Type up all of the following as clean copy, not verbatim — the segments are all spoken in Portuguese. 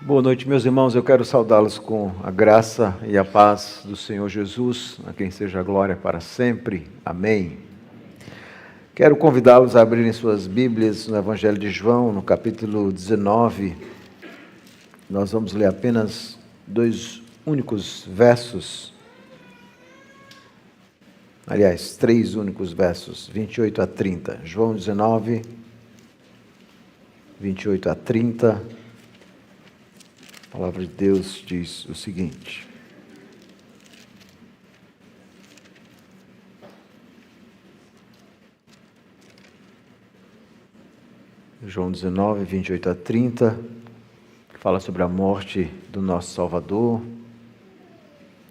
Boa noite, meus irmãos. Eu quero saudá-los com a graça e a paz do Senhor Jesus, a quem seja a glória para sempre. Amém. Quero convidá-los a abrirem suas Bíblias no Evangelho de João, no capítulo 19. Nós vamos ler apenas 2 únicos versos. Aliás, 3 únicos versos, 28 a 30. João 19, 28 a 30. A palavra de Deus diz o seguinte: João 19, 28 a 30, que fala sobre a morte do nosso Salvador,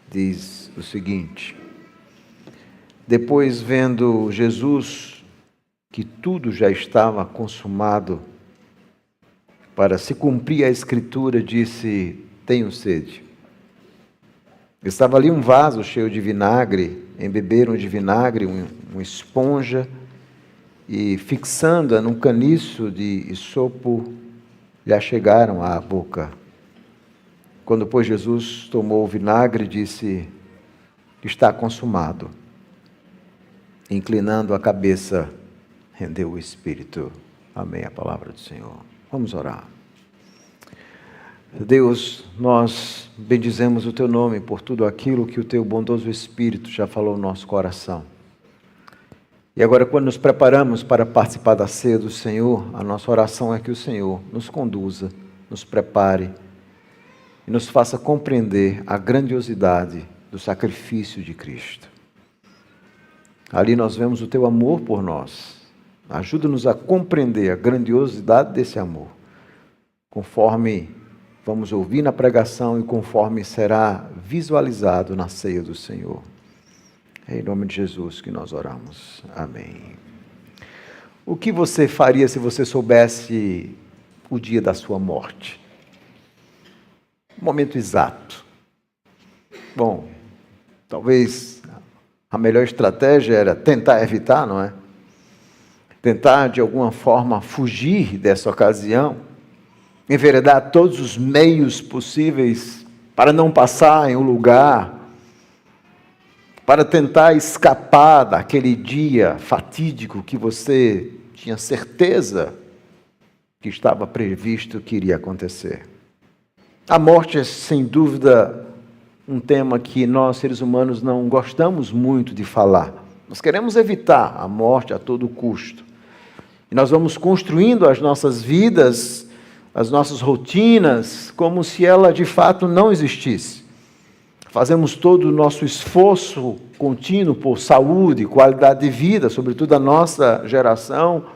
diz o seguinte: Depois, vendo Jesus que tudo já estava consumado, para se cumprir a Escritura, disse: tenho sede. Estava ali um vaso cheio de vinagre, embeberam de vinagre uma esponja, e fixando-a num caniço de isopo, lhe achegaram à boca. Quando, pois, Jesus tomou o vinagre, disse: está consumado. Inclinando a cabeça, rendeu o Espírito. Amém, a palavra do Senhor. Vamos orar. Deus, nós bendizemos o Teu nome por tudo aquilo que o Teu bondoso Espírito já falou no nosso coração. E agora, quando nos preparamos para participar da ceia do Senhor, a nossa oração é que o Senhor nos conduza, nos prepare e nos faça compreender a grandiosidade do sacrifício de Cristo. Ali nós vemos o Teu amor por nós. Ajuda-nos a compreender a grandiosidade desse amor, conforme vamos ouvir na pregação e conforme será visualizado na ceia do Senhor. É em nome de Jesus que nós oramos. Amém. O que você faria se você soubesse o dia da sua morte? O momento exato. Bom, talvez a melhor estratégia era tentar evitar, não é? Tentar, de alguma forma, fugir dessa ocasião, enveredar todos os meios possíveis para não passar em um lugar, para tentar escapar daquele dia fatídico que você tinha certeza que estava previsto que iria acontecer. A morte é, sem dúvida, um tema que nós, seres humanos, não gostamos muito de falar. Nós queremos evitar a morte a todo custo. E nós vamos construindo as nossas vidas, as nossas rotinas, como se ela de fato não existisse. Fazemos todo o nosso esforço contínuo por saúde, qualidade de vida, sobretudo a nossa geração.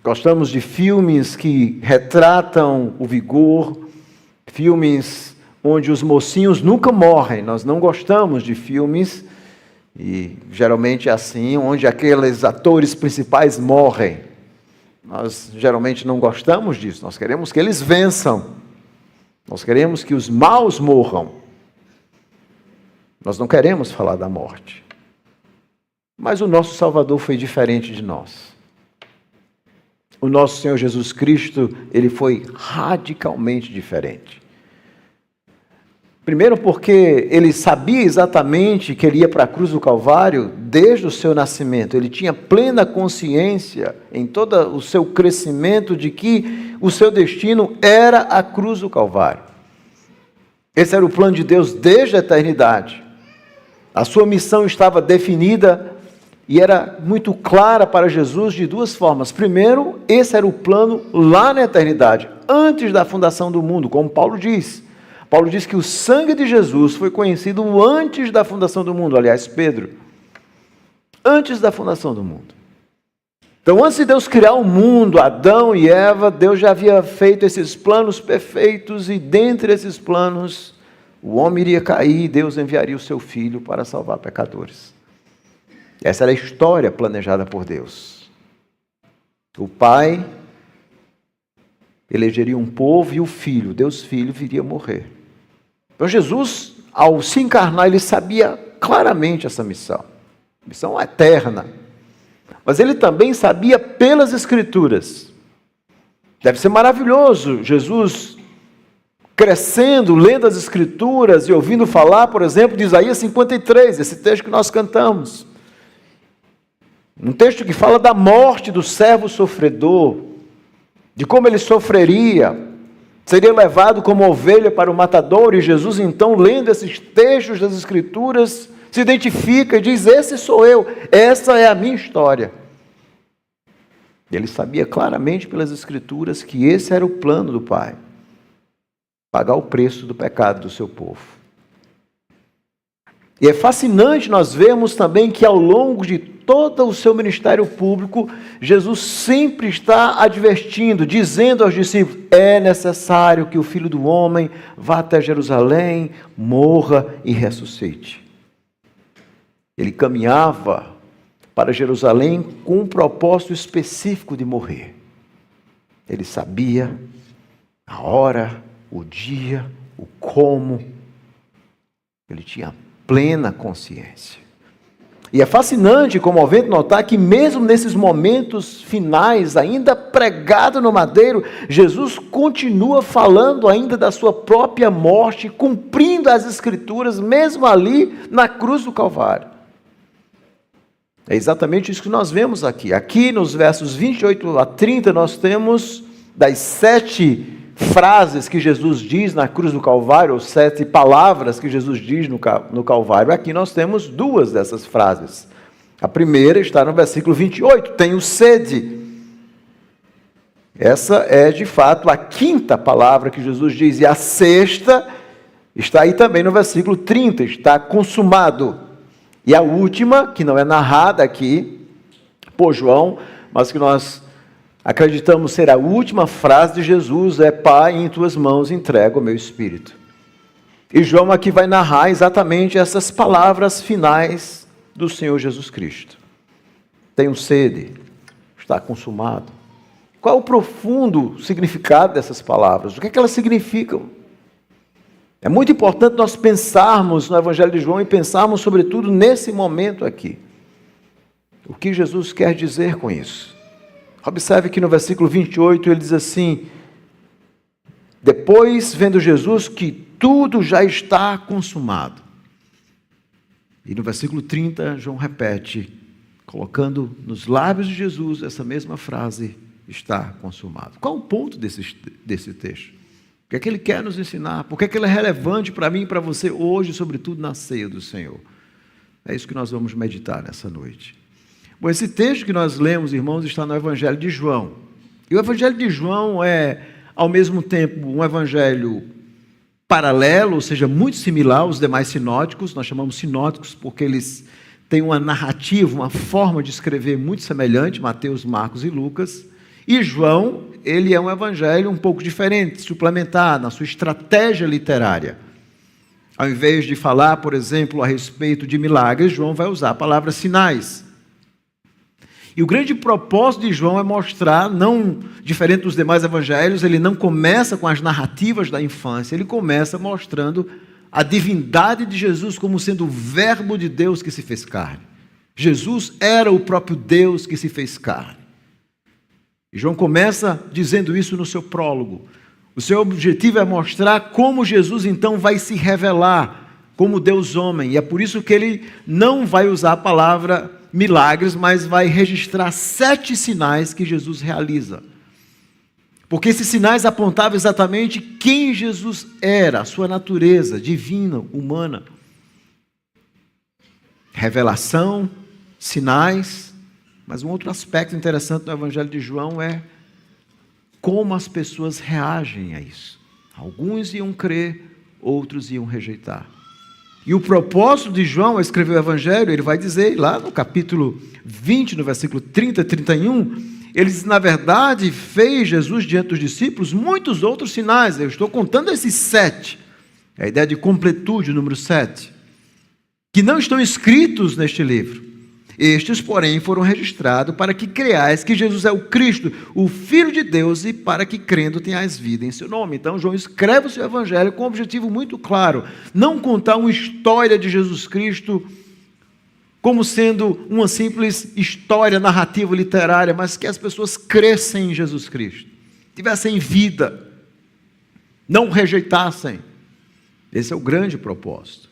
Gostamos de filmes que retratam o vigor, filmes onde os mocinhos nunca morrem. Nós não gostamos de filmes, e geralmente é assim, onde aqueles atores principais morrem. Nós geralmente não gostamos disso, nós queremos que eles vençam, nós queremos que os maus morram, nós não queremos falar da morte. Mas o nosso Salvador foi diferente de nós. O nosso Senhor Jesus Cristo, Ele foi radicalmente diferente. Primeiro porque Ele sabia exatamente que Ele ia para a cruz do Calvário desde o seu nascimento. Ele tinha plena consciência em todo o seu crescimento de que o seu destino era a cruz do Calvário. Esse era o plano de Deus desde a eternidade. A sua missão estava definida e era muito clara para Jesus de 2 formas. Primeiro, esse era o plano lá na eternidade, antes da fundação do mundo, como Paulo diz. Paulo diz que o sangue de Jesus foi conhecido antes da fundação do mundo. Aliás, Pedro, antes da fundação do mundo. Então, antes de Deus criar o mundo, Adão e Eva, Deus já havia feito esses planos perfeitos, e dentre esses planos, o homem iria cair e Deus enviaria o seu Filho para salvar pecadores. Essa era a história planejada por Deus. O Pai elegeria um povo e o Filho, Deus Filho, viria morrer. Então Jesus, ao se encarnar, ele sabia claramente essa missão eterna. Mas ele também sabia pelas Escrituras. Deve ser maravilhoso Jesus crescendo, lendo as Escrituras e ouvindo falar, por exemplo, de Isaías 53, esse texto que nós cantamos. Um texto que fala da morte do servo sofredor, de como ele sofreria, seria levado como ovelha para o matador, e Jesus, então, lendo esses textos das Escrituras, se identifica e diz: esse sou eu, essa é a minha história. Ele sabia claramente pelas Escrituras que esse era o plano do Pai, pagar o preço do pecado do seu povo. E é fascinante nós vermos também que ao longo de todo o seu ministério público, Jesus sempre está advertindo, dizendo aos discípulos: é necessário que o Filho do Homem vá até Jerusalém, morra e ressuscite. Ele caminhava para Jerusalém com um propósito específico de morrer. Ele sabia a hora, o dia, o como. Ele tinha plena consciência. E é fascinante, comovente notar que mesmo nesses momentos finais, ainda pregado no madeiro, Jesus continua falando ainda da sua própria morte, cumprindo as Escrituras, mesmo ali na cruz do Calvário. É exatamente isso que nós vemos aqui. Aqui nos versos 28 a 30, nós temos das 7 frases que Jesus diz na cruz do Calvário, ou 7 palavras que Jesus diz no Calvário. Aqui nós temos 2 dessas frases. A primeira está no versículo 28, tenho sede. Essa é, de fato, a 5ª palavra que Jesus diz. E a 6ª está aí também no versículo 30, está consumado. E a última, que não é narrada aqui por João, mas que nós acreditamos ser a última frase de Jesus, é: Pai, em tuas mãos entrego o meu espírito. E João aqui vai narrar exatamente essas palavras finais do Senhor Jesus Cristo. Tenho sede, está consumado. Qual é o profundo significado dessas palavras? O que é que elas significam? É muito importante nós pensarmos no Evangelho de João e pensarmos sobretudo nesse momento aqui. O que Jesus quer dizer com isso? Observe que no versículo 28 ele diz assim: depois vendo Jesus que tudo já está consumado. E no versículo 30 João repete, colocando nos lábios de Jesus essa mesma frase: está consumado. Qual o ponto desse texto? O que é que ele quer nos ensinar? Por que é que ele é relevante para mim e para você hoje, sobretudo na ceia do Senhor? É isso que nós vamos meditar nessa noite. Bom, esse texto que nós lemos, irmãos, está no Evangelho de João. E o Evangelho de João é, ao mesmo tempo, um evangelho paralelo, ou seja, muito similar aos demais sinóticos. Nós chamamos sinóticos porque eles têm uma narrativa, uma forma de escrever muito semelhante, Mateus, Marcos e Lucas. E João, ele é um evangelho um pouco diferente, suplementar na sua estratégia literária. Ao invés de falar, por exemplo, a respeito de milagres, João vai usar a palavra sinais. E o grande propósito de João é mostrar, não diferente dos demais evangelhos, ele não começa com as narrativas da infância, ele começa mostrando a divindade de Jesus como sendo o verbo de Deus que se fez carne. Jesus era o próprio Deus que se fez carne. E João começa dizendo isso no seu prólogo. O seu objetivo é mostrar como Jesus então vai se revelar como Deus homem. E é por isso que ele não vai usar a palavra milagres, mas vai registrar 7 sinais que Jesus realiza. Porque esses sinais apontavam exatamente quem Jesus era, a sua natureza divina, humana. Revelação, sinais. Mas um outro aspecto interessante do Evangelho de João é como as pessoas reagem a isso. Alguns iam crer, outros iam rejeitar. E o propósito de João ao escrever o Evangelho, ele vai dizer lá no capítulo 20, no versículo 30 e 31, ele diz: na verdade, fez Jesus diante dos discípulos muitos outros sinais. Eu estou contando esses 7. É a ideia de completude, o número 7. Que não estão escritos neste livro. Estes, porém, foram registrados para que creiais que Jesus é o Cristo, o Filho de Deus, e para que, crendo, tenhais vida em seu nome. Então, João escreve o seu evangelho com um objetivo muito claro: não contar uma história de Jesus Cristo como sendo uma simples história narrativa literária, mas que as pessoas crescem em Jesus Cristo, tivessem vida. não o rejeitassem. Esse é o grande propósito.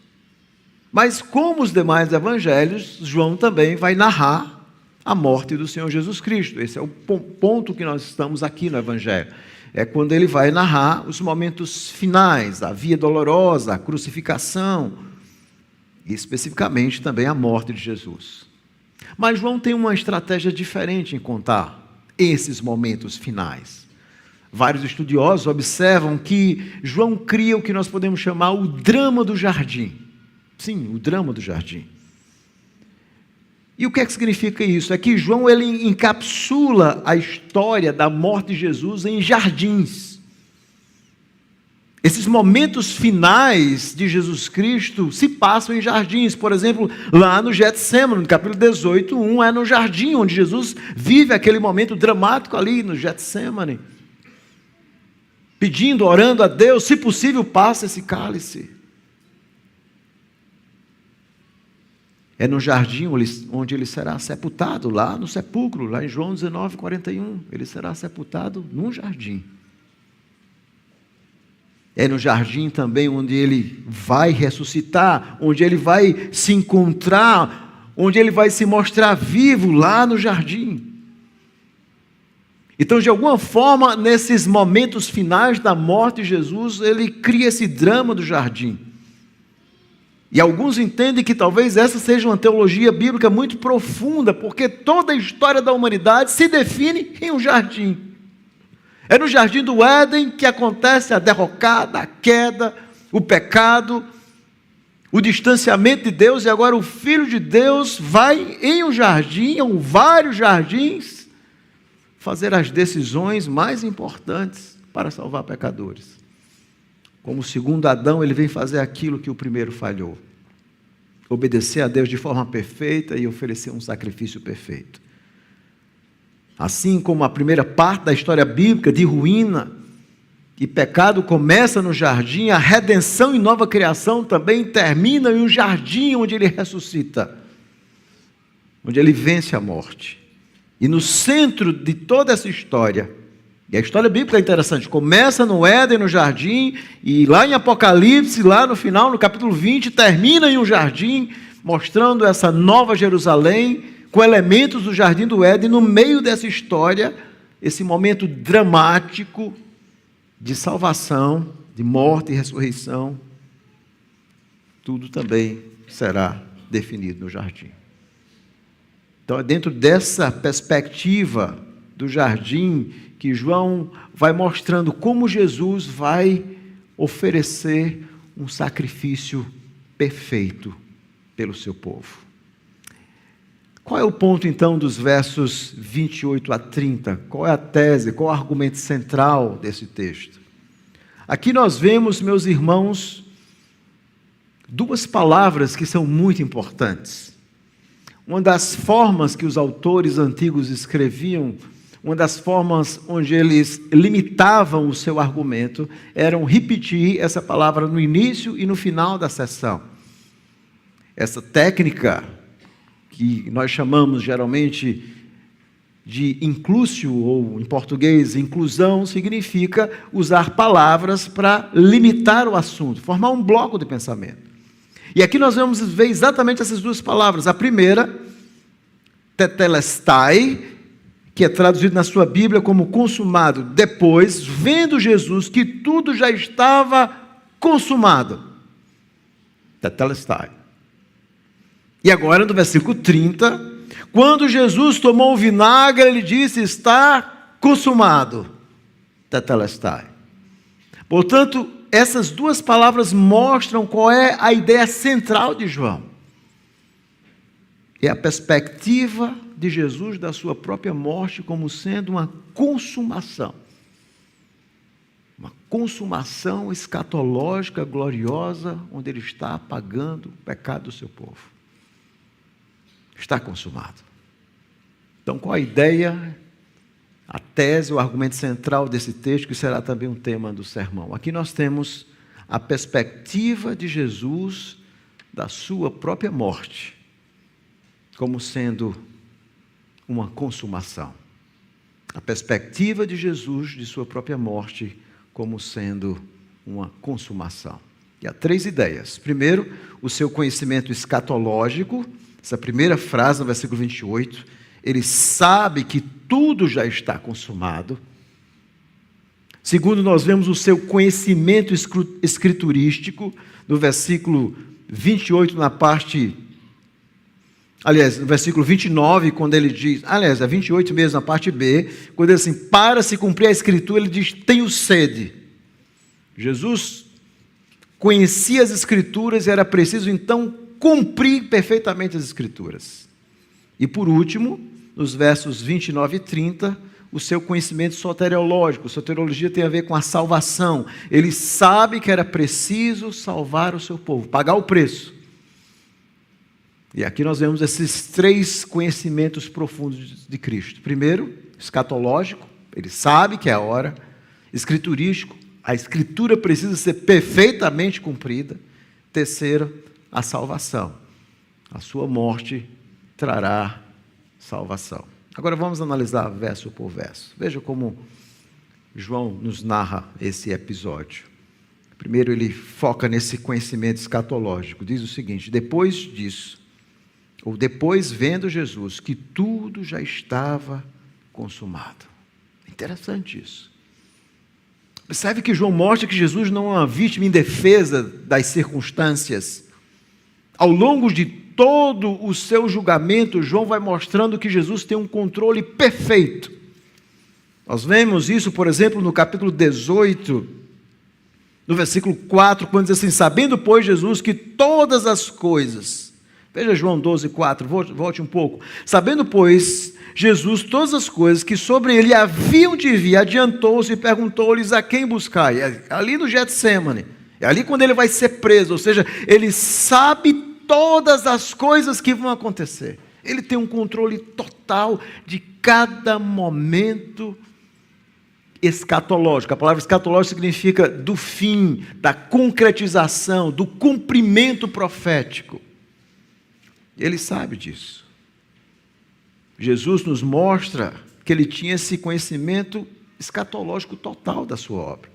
Mas como os demais evangelhos, João também vai narrar a morte do Senhor Jesus Cristo. Esse é o ponto que nós estamos aqui no evangelho. É quando ele vai narrar os momentos finais, a via dolorosa, a crucificação, e especificamente também a morte de Jesus. Mas João tem uma estratégia diferente em contar esses momentos finais. Vários estudiosos observam que João cria o que nós podemos chamar o drama do jardim. Sim, o drama do jardim. E o que é que significa isso? É que João ele encapsula a história da morte de Jesus em jardins. Esses momentos finais de Jesus Cristo se passam em jardins. Por exemplo, lá no Getsêmani, no capítulo 18, 1, é no jardim onde Jesus vive aquele momento dramático ali no Getsêmani. Pedindo, orando a Deus, se possível, passe esse cálice. É no jardim onde ele será sepultado, lá no sepulcro, lá em João 19, 41. Ele será sepultado num jardim. É no jardim também onde ele vai ressuscitar, onde ele vai se encontrar, onde ele vai se mostrar vivo, lá no jardim. Então, de alguma forma, nesses momentos finais da morte de Jesus, ele cria esse drama do jardim. E alguns entendem que talvez essa seja uma teologia bíblica muito profunda, porque toda a história da humanidade se define em um jardim. É no jardim do Éden que acontece a derrocada, a queda, o pecado, o distanciamento de Deus, e agora o Filho de Deus vai em um jardim, ou vários jardins, fazer as decisões mais importantes para salvar pecadores. Como o segundo Adão, ele vem fazer aquilo que o primeiro falhou. Obedecer a Deus de forma perfeita e oferecer um sacrifício perfeito. Assim como a primeira parte da história bíblica de ruína e pecado começa no jardim, a redenção e nova criação também termina em um jardim onde ele ressuscita, onde ele vence a morte. E no centro de toda essa história, e a história bíblica é interessante, começa no Éden, no jardim, e lá em Apocalipse, lá no final, no capítulo 20, termina em um jardim, mostrando essa nova Jerusalém, com elementos do jardim do Éden, no meio dessa história, esse momento dramático de salvação, de morte e ressurreição, tudo também será definido no jardim. Então é dentro dessa perspectiva do jardim que João vai mostrando como Jesus vai oferecer um sacrifício perfeito pelo seu povo. Qual é o ponto, então, dos versos 28 a 30? Qual é a tese, qual é o argumento central desse texto? Aqui nós vemos, meus irmãos, duas palavras que são muito importantes. Uma das formas que os autores antigos escreviam, uma das formas onde eles limitavam o seu argumento, eram repetir essa palavra no início e no final da sessão. Essa técnica, que nós chamamos geralmente de inclusio, ou em português, inclusão, significa usar palavras para limitar o assunto, formar um bloco de pensamento. E aqui nós vamos ver exatamente essas duas palavras. A primeira, tetelestai, que é traduzido na sua Bíblia como consumado. Depois, vendo Jesus que tudo já estava consumado. Tetelestai. E agora, no versículo 30, quando Jesus tomou o vinagre, ele disse, está consumado. Tetelestai. Portanto, essas duas palavras mostram qual é a ideia central de João. É a perspectiva de Jesus da sua própria morte como sendo uma consumação. Uma consumação escatológica, gloriosa, onde ele está apagando o pecado do seu povo. Está consumado. Então, qual a ideia, a tese, o argumento central desse texto, que será também um tema do sermão? Aqui nós temos a perspectiva de Jesus da sua própria morte, como sendo uma consumação. A perspectiva de Jesus de sua própria morte, como sendo uma consumação. E há 3 ideias. Primeiro, o seu conhecimento escatológico, essa primeira frase no versículo 28, ele sabe que tudo já está consumado. Segundo, nós vemos o seu conhecimento escriturístico, no versículo 28, no versículo 29, quando ele diz, é 28 mesmo, na parte B, quando ele diz assim, para se cumprir a escritura, ele diz, tenho sede. Jesus conhecia as escrituras e era preciso então cumprir perfeitamente as escrituras. E por último, nos versos 29 e 30, o seu conhecimento soteriológico. Soteriologia tem a ver com a salvação. Ele sabe que era preciso salvar o seu povo, pagar o preço. E aqui nós vemos esses 3 conhecimentos profundos de Cristo. Primeiro, escatológico, ele sabe que é a hora. Escriturístico, a escritura precisa ser perfeitamente cumprida. Terceiro, a salvação. A sua morte trará salvação. Agora vamos analisar verso por verso. Veja como João nos narra esse episódio. Primeiro ele foca nesse conhecimento escatológico. Diz o seguinte, depois disso, ou depois vendo Jesus, que tudo já estava consumado. Interessante isso. Percebe que João mostra que Jesus não é uma vítima indefesa das circunstâncias. Ao longo de todo o seu julgamento, João vai mostrando que Jesus tem um controle perfeito. Nós vemos isso, por exemplo, no capítulo 18, no versículo 4, quando diz assim, sabendo, pois, Jesus, que todas as coisas, veja João 12, 4, volte um pouco, sabendo, pois, Jesus, todas as coisas que sobre ele haviam de vir, adiantou-se e perguntou-lhes a quem buscai. É ali no Getsêmani, é ali quando ele vai ser preso, ou seja, ele sabe todas as coisas que vão acontecer. Ele tem um controle total de cada momento escatológico. A palavra escatológico significa do fim, da concretização, do cumprimento profético. Ele sabe disso. Jesus nos mostra que ele tinha esse conhecimento escatológico total da sua obra.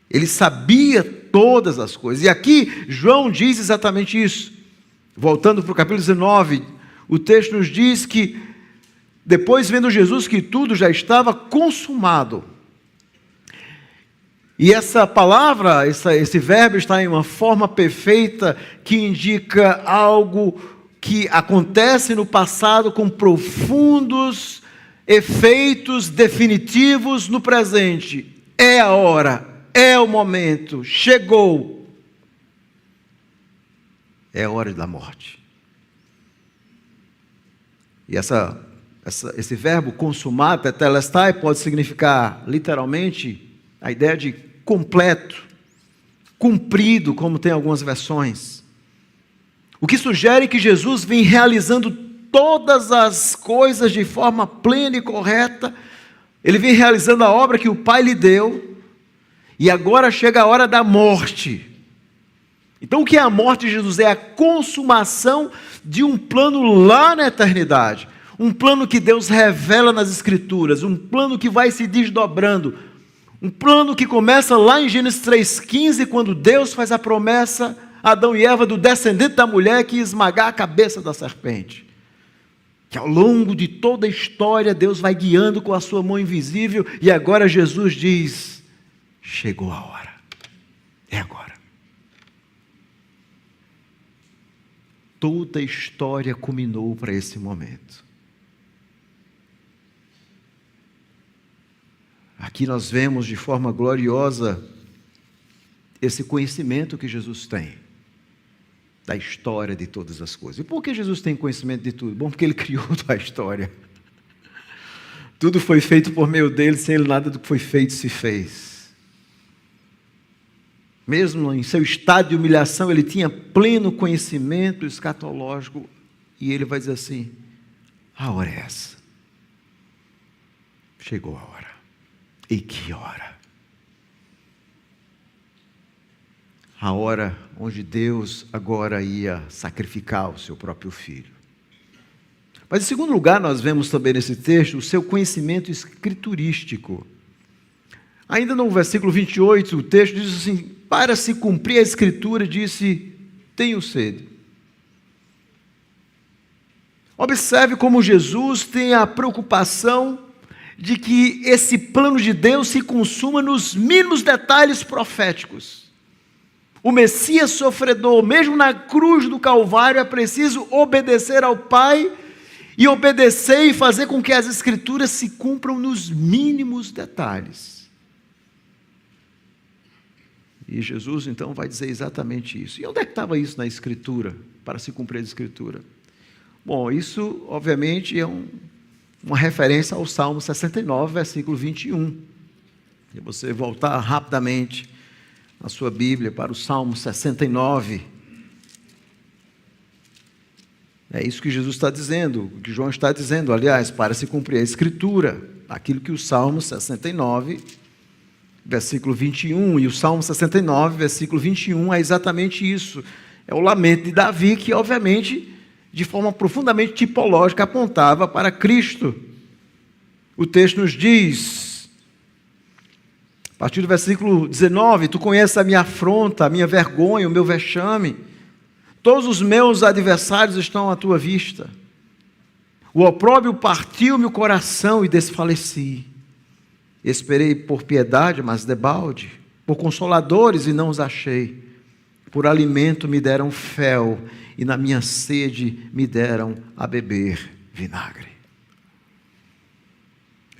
Ele sabia todas as coisas. E aqui João diz exatamente isso. Voltando para o capítulo 19, o texto nos diz que depois vendo Jesus que tudo já estava consumado. E essa palavra, esse verbo está em uma forma perfeita que indica algo que acontece no passado com profundos efeitos definitivos no presente. É a hora, é o momento, chegou. É a hora da morte. E esse verbo consumar, tetelestai, pode significar literalmente a ideia de completo, cumprido, como tem algumas versões. O que sugere que Jesus vem realizando todas as coisas de forma plena e correta. Ele vem realizando a obra que o Pai lhe deu. E agora chega a hora da morte. Então o que é a morte de Jesus? É a consumação de um plano lá na eternidade. Um plano que Deus revela nas Escrituras. Um plano que vai se desdobrando. Um plano que começa lá em Gênesis 3,15, quando Deus faz a promessa a Adão e Eva do descendente da mulher que ia esmagar a cabeça da serpente. Que ao longo de toda a história Deus vai guiando com a sua mão invisível e agora Jesus diz, chegou a hora, é agora. Toda a história culminou para esse momento. Aqui nós vemos de forma gloriosa esse conhecimento que Jesus tem da história de todas as coisas. E por que Jesus tem conhecimento de tudo? Bom, porque Ele criou toda a história. Tudo foi feito por meio dEle, sem Ele nada do que foi feito se fez. Mesmo em seu estado de humilhação, Ele tinha pleno conhecimento escatológico, e Ele vai dizer assim, a hora é essa. Chegou a hora. E que hora? A hora onde Deus agora ia sacrificar o seu próprio filho. Mas em segundo lugar, nós vemos também nesse texto o seu conhecimento escriturístico. Ainda no versículo 28, o texto diz assim: para se cumprir a Escritura, disse: tenho sede. Observe como Jesus tem a preocupação de que esse plano de Deus se consuma nos mínimos detalhes proféticos. O Messias sofredor, mesmo na cruz do Calvário, é preciso obedecer ao Pai, e obedecer e fazer com que as Escrituras se cumpram nos mínimos detalhes. E Jesus então vai dizer exatamente isso. E onde é que estava isso na Escritura, para se cumprir a Escritura? Bom, isso obviamente é uma referência ao Salmo 69, versículo 21. Se você voltar rapidamente na sua Bíblia para o Salmo 69, é isso que Jesus está dizendo, o que João está dizendo, aliás, para se cumprir a Escritura, aquilo que o Salmo 69, versículo 21, e o Salmo 69, versículo 21, é exatamente isso. É o lamento de Davi, que obviamente, de forma profundamente tipológica, apontava para Cristo. O texto nos diz, a partir do versículo 19, tu conheces a minha afronta, a minha vergonha, o meu vexame. Todos os meus adversários estão à tua vista. O opróbrio partiu-me o coração e desfaleci. Esperei por piedade, mas debalde, por consoladores e não os achei. Por alimento me deram fel, e na minha sede me deram a beber vinagre.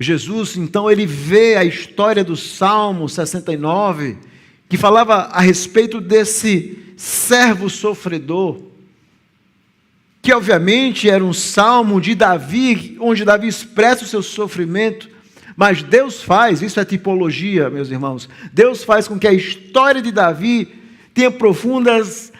Jesus, então, ele vê a história do Salmo 69, que falava a respeito desse servo sofredor, que obviamente era um salmo de Davi, onde Davi expressa o seu sofrimento, mas Deus faz, isso é tipologia, meus irmãos, Deus faz com que a história de Davi tenha profundas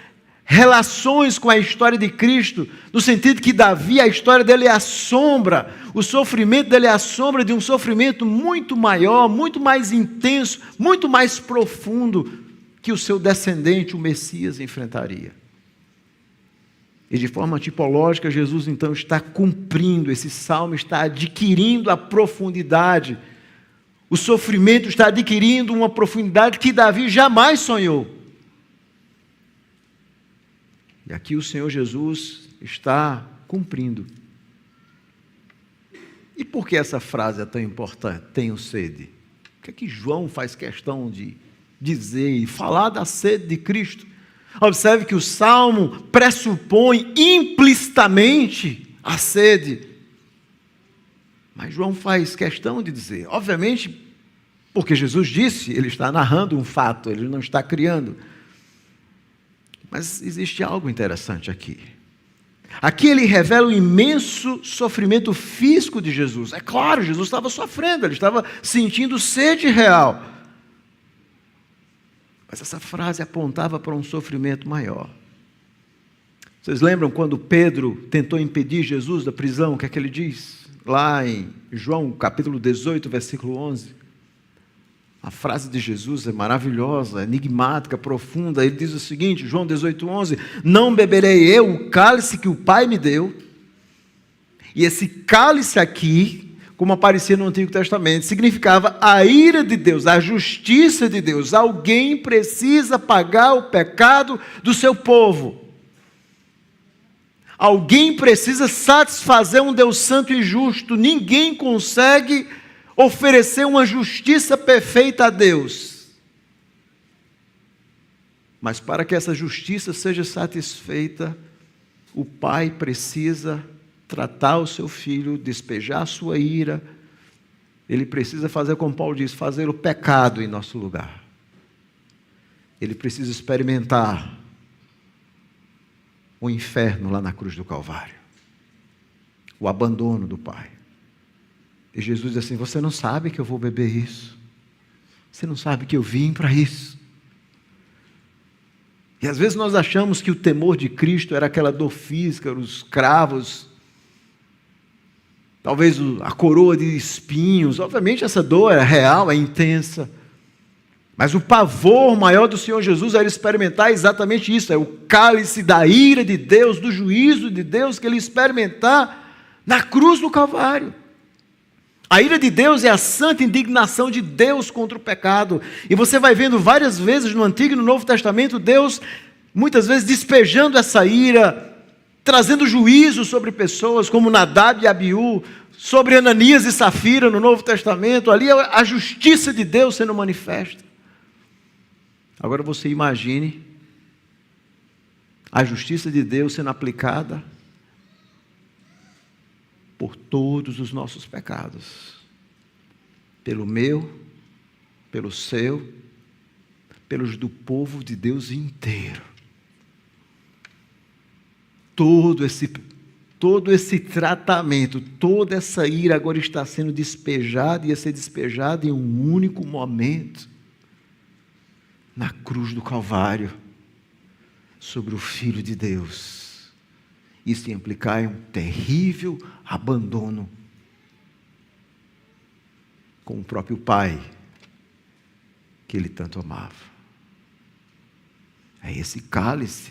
relações com a história de Cristo, no sentido que Davi, a história dele é a sombra, o sofrimento dele é a sombra de um sofrimento muito maior, muito mais intenso, muito mais profundo, que o seu descendente, o Messias, enfrentaria. E de forma tipológica, Jesus então está cumprindo, esse salmo está adquirindo a profundidade, o sofrimento está adquirindo uma profundidade que Davi jamais sonhou. E aqui o Senhor Jesus está cumprindo. E por que essa frase é tão importante? Tenho sede. O que é que João faz questão de dizer e falar da sede de Cristo? Observe que o Salmo pressupõe implicitamente a sede. Mas João faz questão de dizer, obviamente, porque Jesus disse, ele está narrando um fato, ele não está criando. Mas existe algo interessante aqui. Aqui ele revela o imenso sofrimento físico de Jesus. É claro, Jesus estava sofrendo, ele estava sentindo sede real. Mas essa frase apontava para um sofrimento maior. Vocês lembram quando Pedro tentou impedir Jesus da prisão? O que é que ele diz? Lá em João capítulo 18, versículo 11. A frase de Jesus é maravilhosa, enigmática, profunda. Ele diz o seguinte, João 18, 11, não beberei eu o cálice que o Pai me deu. E esse cálice aqui, como aparecia no Antigo Testamento, significava a ira de Deus, a justiça de Deus. Alguém precisa pagar o pecado do seu povo. Alguém precisa satisfazer um Deus santo e justo. Ninguém consegue oferecer uma justiça perfeita a Deus. Mas para que essa justiça seja satisfeita, o pai precisa tratar o seu filho, despejar a sua ira. Ele precisa fazer, como Paulo diz, fazer o pecado em nosso lugar. Ele precisa experimentar o inferno lá na cruz do Calvário. O abandono do pai. E Jesus diz assim, você não sabe que eu vou beber isso. Você não sabe que eu vim para isso. E às vezes nós achamos que o temor de Cristo era aquela dor física, os cravos, talvez a coroa de espinhos. Obviamente essa dor é real, é intensa. Mas o pavor maior do Senhor Jesus era experimentar exatamente isso. É o cálice da ira de Deus, do juízo de Deus que ele ia experimentar na cruz do Calvário. A ira de Deus é a santa indignação de Deus contra o pecado. E você vai vendo várias vezes no Antigo e no Novo Testamento, Deus muitas vezes despejando essa ira, trazendo juízo sobre pessoas como Nadab e Abiú, sobre Ananias e Safira no Novo Testamento. Ali é a justiça de Deus sendo manifesta. Agora você imagine a justiça de Deus sendo aplicada por todos os nossos pecados, pelo meu, pelo seu, pelos do povo de Deus inteiro. Todo esse tratamento, toda essa ira agora está sendo despejada, ia ser despejada em um único momento, na cruz do Calvário, sobre o Filho de Deus. Isso ia implicar em um terrível abandono com o próprio Pai, que Ele tanto amava. É esse cálice.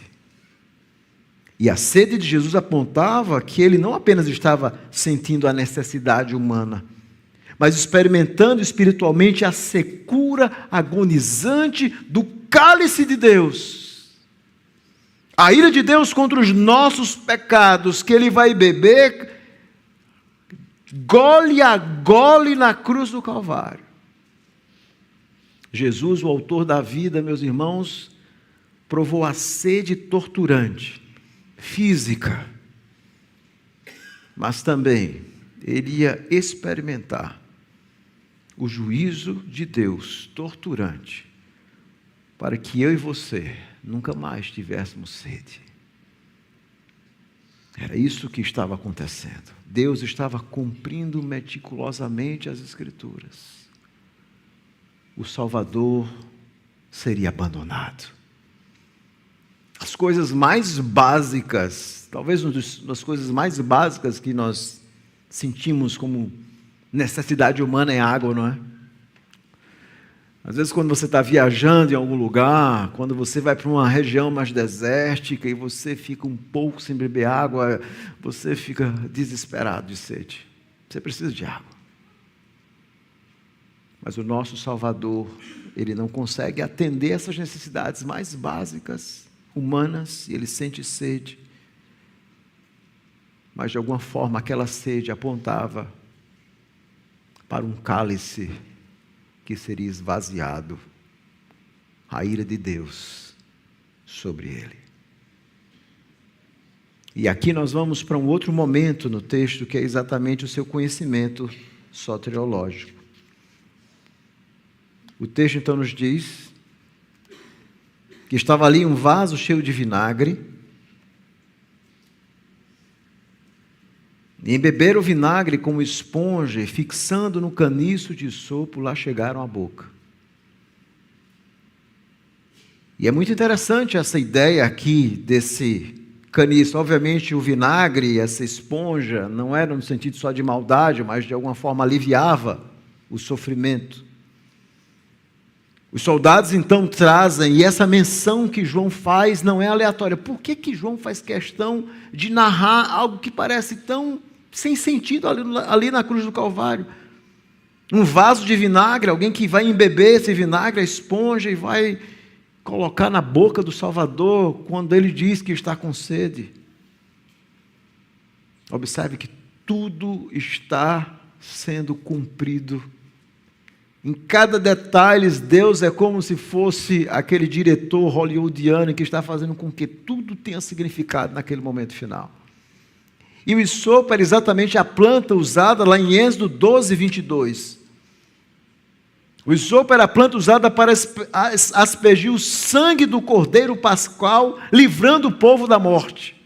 E a sede de Jesus apontava que Ele não apenas estava sentindo a necessidade humana, mas experimentando espiritualmente a secura agonizante do cálice de Deus. A ira de Deus contra os nossos pecados, que Ele vai beber, gole a gole na cruz do Calvário. Jesus, o autor da vida, meus irmãos, provou a sede torturante, física, mas também Ele ia experimentar o juízo de Deus torturante, para que eu e você nunca mais tivéssemos sede. Era isso que estava acontecendo. Deus estava cumprindo meticulosamente as Escrituras. O Salvador seria abandonado. As coisas mais básicas, talvez uma das coisas mais básicas que nós sentimos como necessidade humana é água, não é? Às vezes quando você está viajando em algum lugar, quando você vai para uma região mais desértica e você fica um pouco sem beber água, você fica desesperado de sede. Você precisa de água. Mas o nosso Salvador, Ele não consegue atender essas necessidades mais básicas, humanas, e Ele sente sede. Mas de alguma forma aquela sede apontava para um cálice que seria esvaziado, a ira de Deus sobre ele. E aqui nós vamos para um outro momento no texto, que é exatamente o seu conhecimento soteriológico. O texto então nos diz que estava ali um vaso cheio de vinagre, e embeberam o vinagre como esponja, e fixando no caniço de sopo, lá chegaram à boca. E é muito interessante essa ideia aqui desse caniço. Obviamente o vinagre, essa esponja, não era no sentido só de maldade, mas de alguma forma aliviava o sofrimento. Os soldados então trazem, e essa menção que João faz não é aleatória. Por que João faz questão de narrar algo que parece tão sem sentido ali na cruz do Calvário? Um vaso de vinagre, alguém que vai embeber esse vinagre, a esponja, e vai colocar na boca do Salvador quando ele diz que está com sede. Observe que tudo está sendo cumprido. Em cada detalhe, Deus é como se fosse aquele diretor hollywoodiano que está fazendo com que tudo tenha significado naquele momento final. E o hisopo era exatamente a planta usada lá em Êxodo 12, 22. O hisopo era a planta usada para aspergir o sangue do cordeiro pascal, livrando o povo da morte.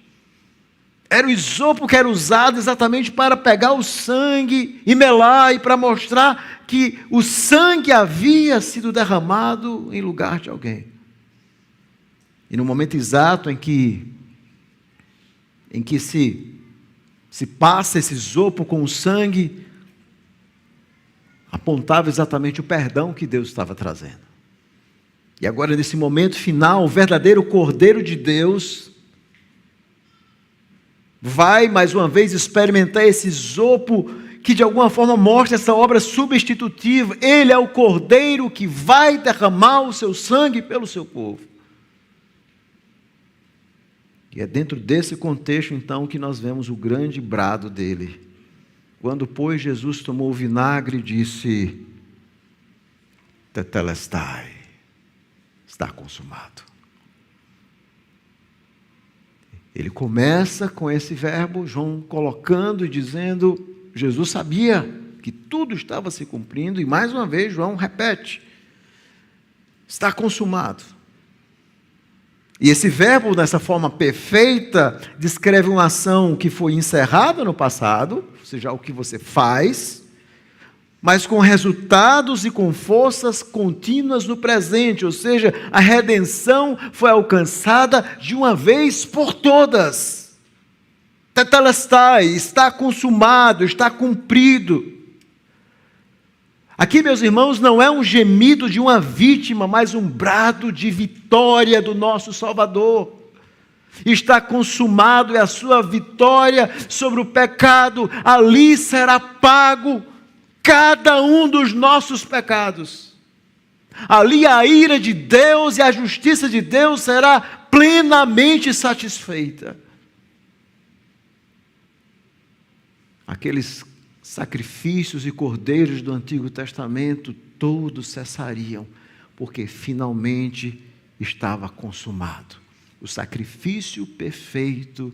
Era o hisopo que era usado exatamente para pegar o sangue e melar, e para mostrar que o sangue havia sido derramado em lugar de alguém. E no momento exato em que se passa esse hisopo com o sangue, apontava exatamente o perdão que Deus estava trazendo. E agora, nesse momento final, o verdadeiro Cordeiro de Deus vai mais uma vez experimentar esse hisopo que de alguma forma mostra essa obra substitutiva. Ele é o Cordeiro que vai derramar o seu sangue pelo seu povo. E é dentro desse contexto, então, que nós vemos o grande brado dele. Quando, pois, Jesus tomou o vinagre e disse: Tetelestai, está consumado. Ele começa com esse verbo, João colocando e dizendo, Jesus sabia que tudo estava se cumprindo, e mais uma vez João repete, está consumado. E esse verbo, dessa forma perfeita, descreve uma ação que foi encerrada no passado, ou seja, o que você faz, mas com resultados e com forças contínuas no presente, ou seja, a redenção foi alcançada de uma vez por todas. Tetelestai, está consumado, está cumprido. Aqui, meus irmãos, não é um gemido de uma vítima, mas um brado de vitória do nosso Salvador. Está consumado, é a sua vitória sobre o pecado, ali será pago cada um dos nossos pecados. Ali a ira de Deus e a justiça de Deus será plenamente satisfeita. Aqueles sacrifícios e cordeiros do Antigo Testamento todos cessariam, porque finalmente estava consumado. O sacrifício perfeito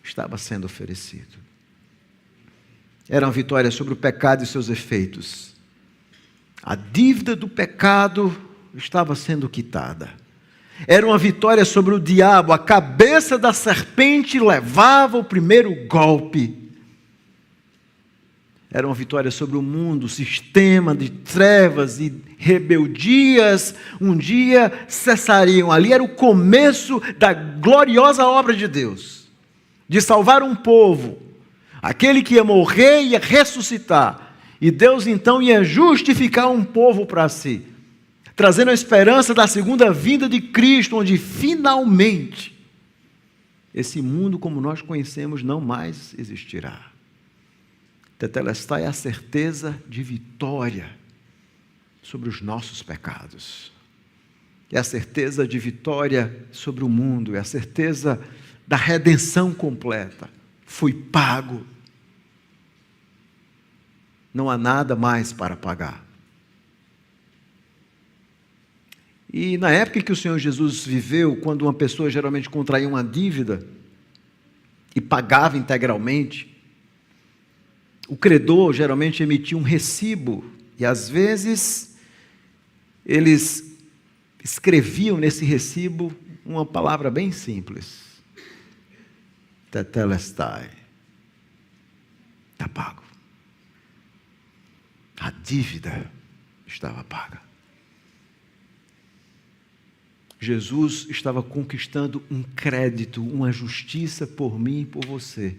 estava sendo oferecido. Era uma vitória sobre o pecado e seus efeitos. A dívida do pecado estava sendo quitada. Era uma vitória sobre o diabo. A cabeça da serpente levava o primeiro golpe. Era uma vitória sobre o mundo, o sistema de trevas e rebeldias. Um dia cessariam. Ali era o começo da gloriosa obra de Deus, de salvar um povo. Aquele que ia morrer ia ressuscitar. E Deus então ia justificar um povo para si, trazendo a esperança da segunda vinda de Cristo, onde finalmente esse mundo como nós conhecemos não mais existirá. Tetelestai é a certeza de vitória sobre os nossos pecados. É a certeza de vitória sobre o mundo, é a certeza da redenção completa. Foi pago. Não há nada mais para pagar. E na época que o Senhor Jesus viveu, quando uma pessoa geralmente contraía uma dívida e pagava integralmente, o credor geralmente emitia um recibo e às vezes eles escreviam nesse recibo uma palavra bem simples: Tetelestai, está pago. A dívida estava paga. Jesus estava conquistando um crédito, uma justiça por mim e por você,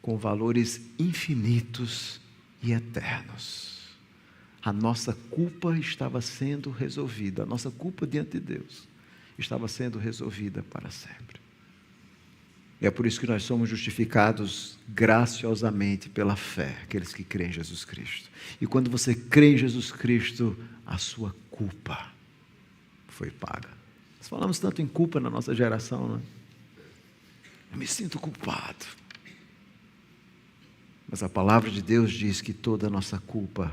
com valores infinitos e eternos. A nossa culpa estava sendo resolvida, a nossa culpa diante de Deus estava sendo resolvida para sempre. E é por isso que nós somos justificados graciosamente pela fé, aqueles que creem em Jesus Cristo. E quando você crê em Jesus Cristo, a sua culpa foi paga. Nós falamos tanto em culpa na nossa geração, não é? Eu me sinto culpado. Mas a palavra de Deus diz que toda a nossa culpa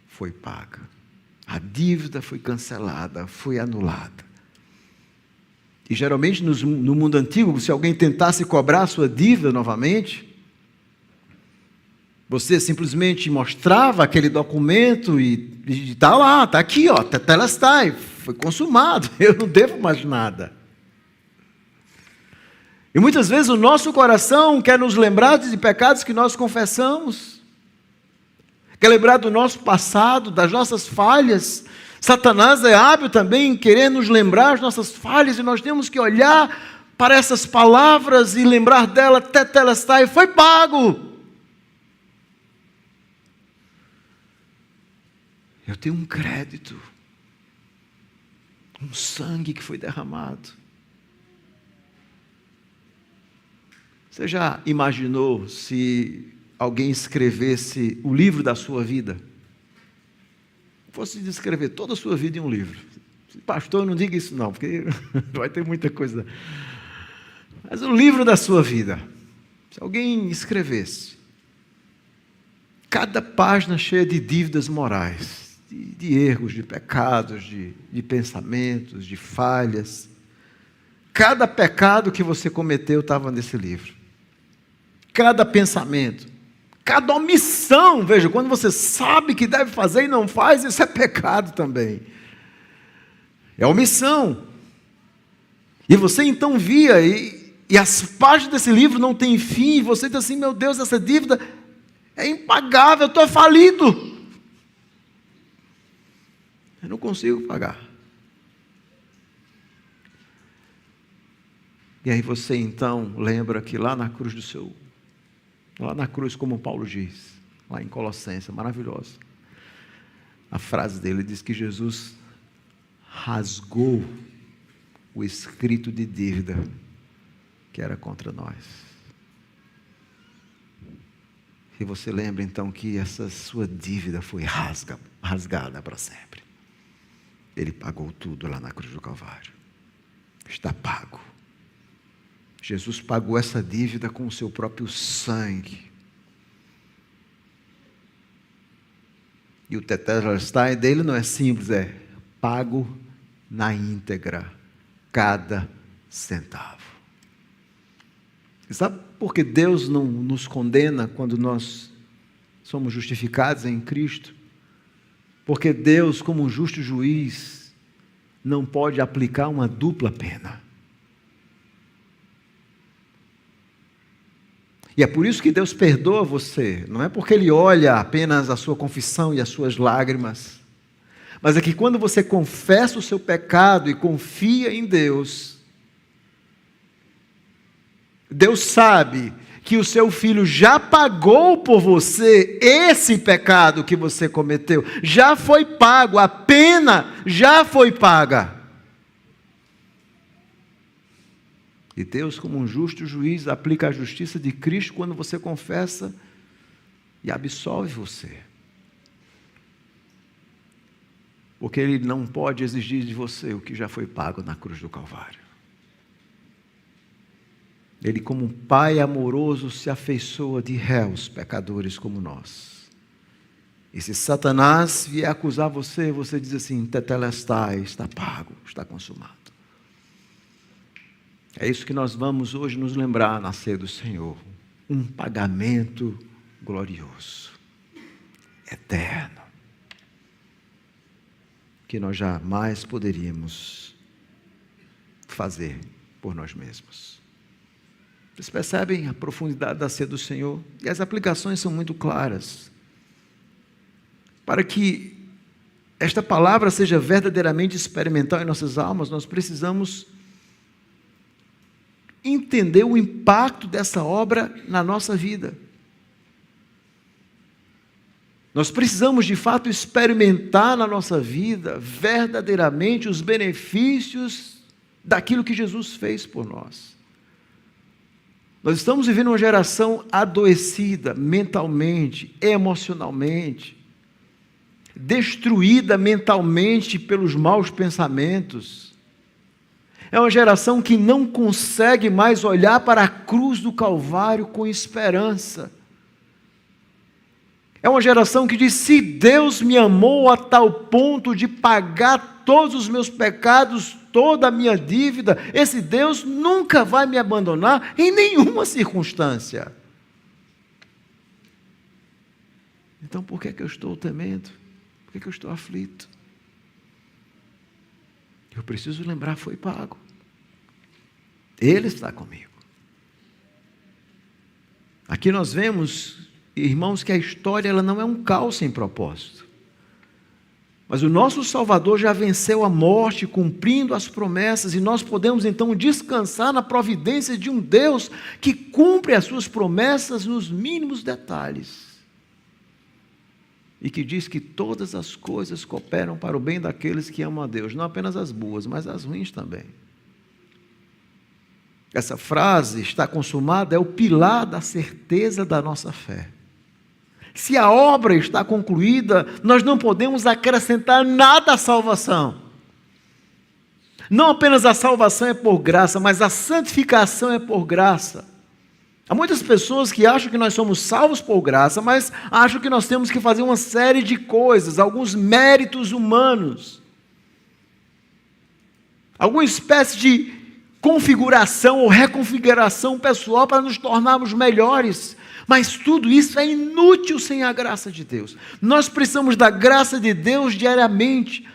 foi paga. A dívida foi cancelada, foi anulada. E geralmente no mundo antigo, se alguém tentasse cobrar a sua dívida novamente, você simplesmente mostrava aquele documento e está lá, está aqui, ó, tetelestai, foi consumado, eu não devo mais nada. E muitas vezes o nosso coração quer nos lembrar de pecados que nós confessamos, quer lembrar do nosso passado, das nossas falhas. Satanás é hábil também em querer nos lembrar as nossas falhas, e nós temos que olhar para essas palavras e lembrar dela: Tetelestai, foi pago. Eu tenho um crédito, um sangue que foi derramado. Você já imaginou se alguém escrevesse o livro da sua vida, fosse descrever toda a sua vida em um livro. Pastor, não diga isso não, porque vai ter muita coisa. Mas o livro da sua vida, se alguém escrevesse, cada página cheia de dívidas morais, de erros, de pecados, de pensamentos, de falhas, cada pecado que você cometeu estava nesse livro. Cada pensamento, cada omissão, veja, quando você sabe que deve fazer e não faz, isso é pecado também. É omissão. E você então via, e as páginas desse livro não têm fim, e você diz assim, meu Deus, essa dívida é impagável, eu estou falido. Eu não consigo pagar. E aí você então lembra que lá na cruz como Paulo diz, lá em Colossenses, maravilhosa, a frase dele diz que Jesus rasgou o escrito de dívida que era contra nós. E você lembra então que essa sua dívida foi rasgada para sempre. Ele pagou tudo lá na cruz do Calvário. Está pago. Jesus pagou essa dívida com o seu próprio sangue. E o tetelestai dele não é simples, é pago na íntegra, cada centavo. E sabe por que Deus não nos condena quando nós somos justificados em Cristo? Porque Deus, como um justo juiz, não pode aplicar uma dupla pena. E é por isso que Deus perdoa você, não é porque Ele olha apenas a sua confissão e as suas lágrimas, mas é que quando você confessa o seu pecado e confia em Deus, Deus sabe que o seu filho já pagou por você esse pecado que você cometeu, já foi pago, a pena já foi paga. E Deus, como um justo juiz, aplica a justiça de Cristo quando você confessa e absolve você. Porque Ele não pode exigir de você o que já foi pago na cruz do Calvário. Ele, como um Pai amoroso, se afeiçoa de réus, pecadores como nós. E se Satanás vier acusar você, você diz assim, tetelestai, está pago, está consumado. É isso que nós vamos hoje nos lembrar na ceia do Senhor. Um pagamento glorioso, eterno, que nós jamais poderíamos fazer por nós mesmos. Vocês percebem a profundidade da ceia do Senhor? E as aplicações são muito claras. Para que esta palavra seja verdadeiramente experimental em nossas almas, nós precisamos entender o impacto dessa obra na nossa vida. Nós precisamos de fato experimentar na nossa vida verdadeiramente os benefícios daquilo que Jesus fez por nós. Nós estamos vivendo uma geração adoecida mentalmente, emocionalmente, destruída mentalmente pelos maus pensamentos. É uma geração que não consegue mais olhar para a cruz do Calvário com esperança. É uma geração que diz, se Deus me amou a tal ponto de pagar todos os meus pecados, toda a minha dívida, esse Deus nunca vai me abandonar em nenhuma circunstância. Então por que é que eu estou temendo? Por que é que eu estou aflito? Eu preciso lembrar, foi pago. Ele está comigo. Aqui nós vemos, irmãos, que a história ela não é um caos sem propósito. Mas o nosso Salvador já venceu a morte, cumprindo as promessas, e nós podemos então descansar na providência de um Deus que cumpre as suas promessas nos mínimos detalhes. E que diz que todas as coisas cooperam para o bem daqueles que amam a Deus, não apenas as boas, mas as ruins também. Essa frase, está consumada, é o pilar da certeza da nossa fé. Se a obra está concluída, nós não podemos acrescentar nada à salvação. Não apenas a salvação é por graça, mas a santificação é por graça. Há muitas pessoas que acham que nós somos salvos por graça, mas acham que nós temos que fazer uma série de coisas, alguns méritos humanos, alguma espécie de configuração ou reconfiguração pessoal para nos tornarmos melhores. Mas tudo isso é inútil sem a graça de Deus. Nós precisamos da graça de Deus diariamente.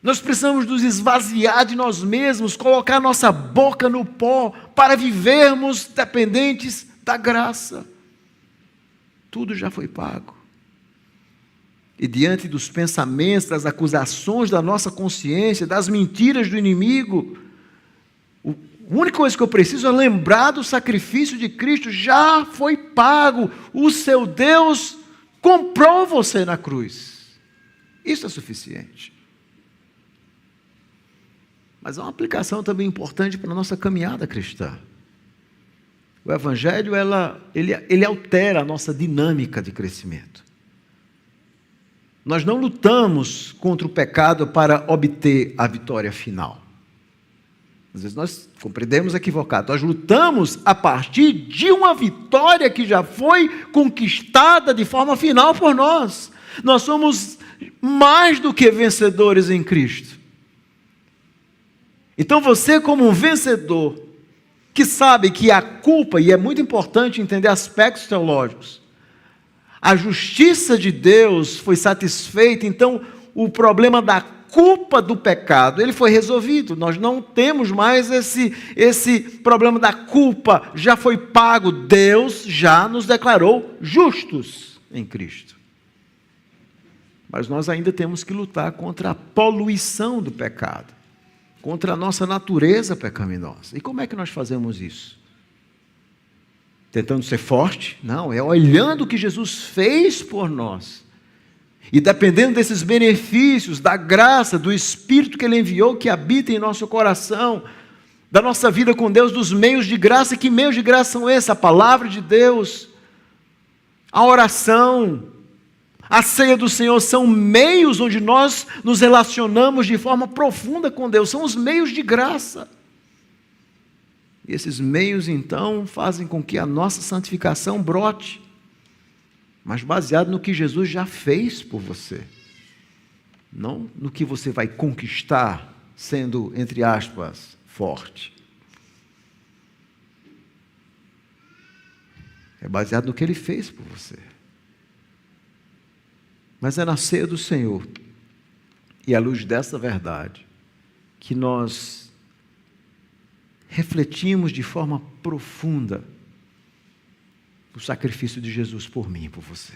Nós precisamos nos esvaziar de nós mesmos, colocar nossa boca no pó, para vivermos dependentes da graça. Tudo já foi pago. E diante dos pensamentos, das acusações da nossa consciência, das mentiras do inimigo, a única coisa que eu preciso é lembrar do sacrifício de Cristo. Já foi pago. O seu Deus comprou você na cruz. Isso é suficiente. Mas há uma aplicação também importante para a nossa caminhada cristã. O Evangelho, ele altera a nossa dinâmica de crescimento. Nós não lutamos contra o pecado para obter a vitória final. Às vezes nós compreendemos equivocado. Nós lutamos a partir de uma vitória que já foi conquistada de forma final por nós. Nós somos mais do que vencedores em Cristo. Então você, como um vencedor, que sabe que a culpa, e é muito importante entender aspectos teológicos, a justiça de Deus foi satisfeita, então o problema da culpa do pecado, ele foi resolvido. Nós não temos mais esse problema da culpa, já foi pago. Deus já nos declarou justos em Cristo. Mas nós ainda temos que lutar contra a poluição do pecado, contra a nossa natureza pecaminosa. E como é que nós fazemos isso? Tentando ser forte? Não, é olhando o que Jesus fez por nós. E dependendo desses benefícios, da graça, do Espírito que Ele enviou, que habita em nosso coração, da nossa vida com Deus, dos meios de graça. Que meios de graça são esses? A palavra de Deus, a oração, a ceia do Senhor, são meios onde nós nos relacionamos de forma profunda com Deus. São os meios de graça. E esses meios, então, fazem com que a nossa santificação brote, mas baseado no que Jesus já fez por você, não no que você vai conquistar, sendo, entre aspas, forte. É baseado no que Ele fez por você. Mas é na ceia do Senhor, e à luz dessa verdade, que nós refletimos de forma profunda o sacrifício de Jesus por mim e por você.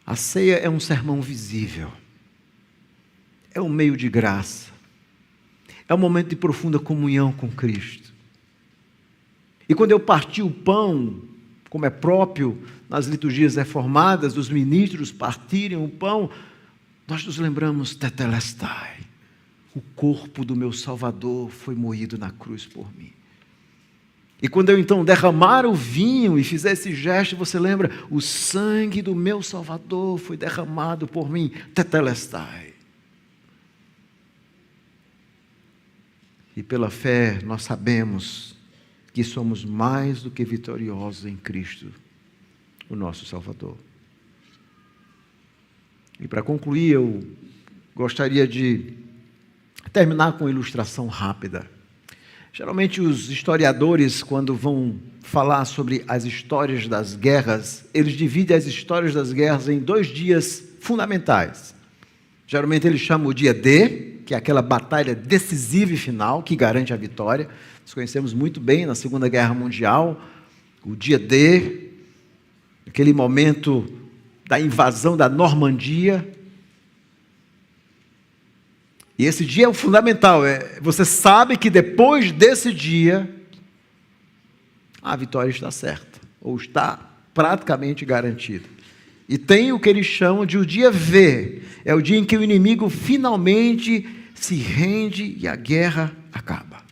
A ceia é um sermão visível, é um meio de graça, é um momento de profunda comunhão com Cristo. E quando eu parti o pão, como é próprio nas liturgias reformadas, os ministros partirem o pão, nós nos lembramos, tetelestai, o corpo do meu Salvador foi moído na cruz por mim. E quando eu então derramar o vinho e fizer esse gesto, você lembra, o sangue do meu Salvador foi derramado por mim, tetelestai. E pela fé nós sabemos que somos mais do que vitoriosos em Cristo, o nosso Salvador. E para concluir, eu gostaria de terminar com uma ilustração rápida. Geralmente os historiadores, quando vão falar sobre as histórias das guerras, eles dividem as histórias das guerras em 2 dias fundamentais. Geralmente eles chamam o dia D, que é aquela batalha decisiva e final, que garante a vitória. Nós conhecemos muito bem na Segunda Guerra Mundial, o dia D, aquele momento da invasão da Normandia. E esse dia é o fundamental, você sabe que depois desse dia, a vitória está certa, ou está praticamente garantida. E tem o que eles chamam de o dia V, é o dia em que o inimigo finalmente se rende e a guerra acaba.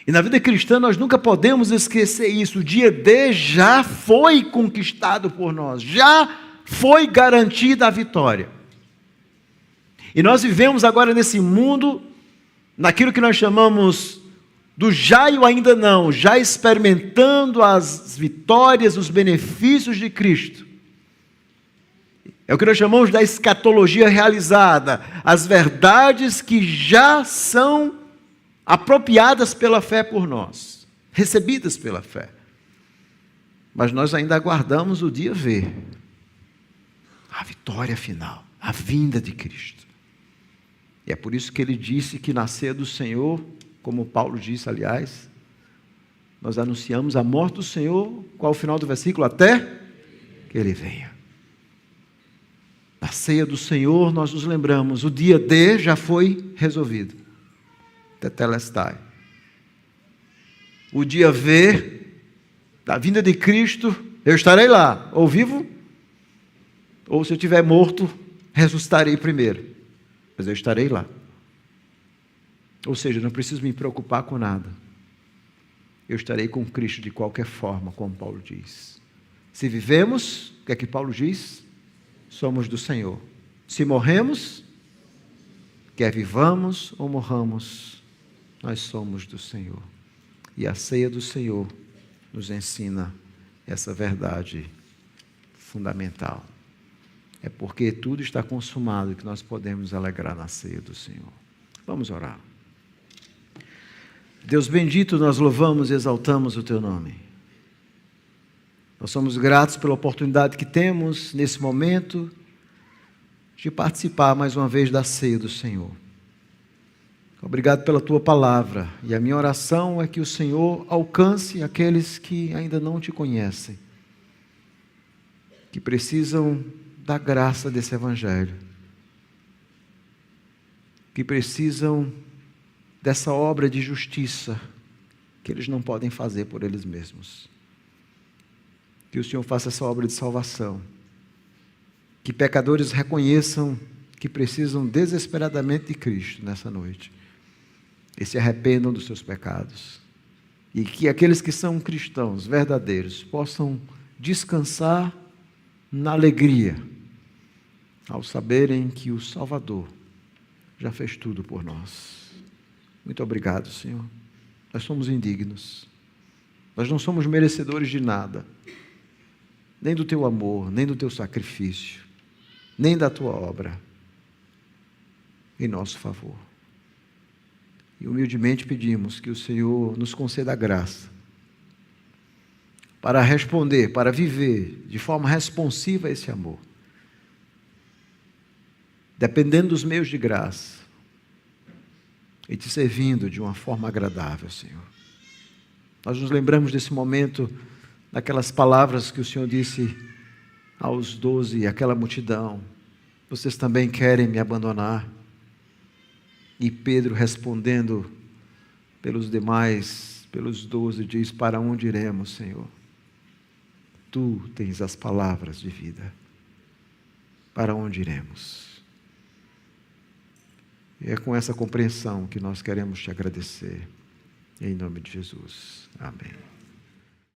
E na vida cristã nós nunca podemos esquecer isso. O dia D já foi conquistado por nós, já foi garantida a vitória. E nós vivemos agora nesse mundo, naquilo que nós chamamos do já e o ainda não, já experimentando as vitórias, os benefícios de Cristo. É o que nós chamamos da escatologia realizada, as verdades que já são apropriadas pela fé por nós, recebidas pela fé. Mas nós ainda aguardamos o dia V, a vitória final, a vinda de Cristo. E é por isso que ele disse que na ceia do Senhor, como Paulo disse, aliás, nós anunciamos a morte do Senhor, qual é o final do versículo? Até que ele venha. Na ceia do Senhor, nós nos lembramos, o dia D já foi resolvido. Tetelestai. O dia V, da vinda de Cristo, eu estarei lá, ou vivo, ou se eu estiver morto, ressuscitarei primeiro. Mas eu estarei lá. Ou seja, não preciso me preocupar com nada. Eu estarei com Cristo de qualquer forma, como Paulo diz. Se vivemos, o que é que Paulo diz? Somos do Senhor. Se morremos, quer vivamos ou morramos, nós somos do Senhor. E a ceia do Senhor nos ensina essa verdade fundamental. É porque tudo está consumado que nós podemos alegrar na ceia do Senhor. Vamos orar. Deus bendito, nós louvamos e exaltamos o Teu nome. Nós somos gratos pela oportunidade que temos nesse momento de participar mais uma vez da ceia do Senhor. Obrigado pela Tua palavra. E a minha oração é que o Senhor alcance aqueles que ainda não Te conhecem, que precisam da graça desse Evangelho, que precisam dessa obra de justiça que eles não podem fazer por eles mesmos. Que o Senhor faça essa obra de salvação, que pecadores reconheçam que precisam desesperadamente de Cristo nessa noite e se arrependam dos seus pecados, e que aqueles que são cristãos verdadeiros possam descansar na alegria ao saberem que o Salvador já fez tudo por nós. Muito obrigado, Senhor. Nós somos indignos. Nós não somos merecedores de nada, nem do Teu amor, nem do Teu sacrifício, nem da Tua obra em nosso favor. E humildemente pedimos que o Senhor nos conceda a graça para responder, para viver de forma responsiva a esse amor, dependendo dos meios de graça, e Te servindo de uma forma agradável, Senhor. Nós nos lembramos desse momento, daquelas palavras que o Senhor disse aos 12, aquela multidão: vocês também querem me abandonar? E Pedro, respondendo pelos demais, pelos 12, diz: para onde iremos, Senhor? Tu tens as palavras de vida. Para onde iremos? E é com essa compreensão que nós queremos Te agradecer. Em nome de Jesus. Amém.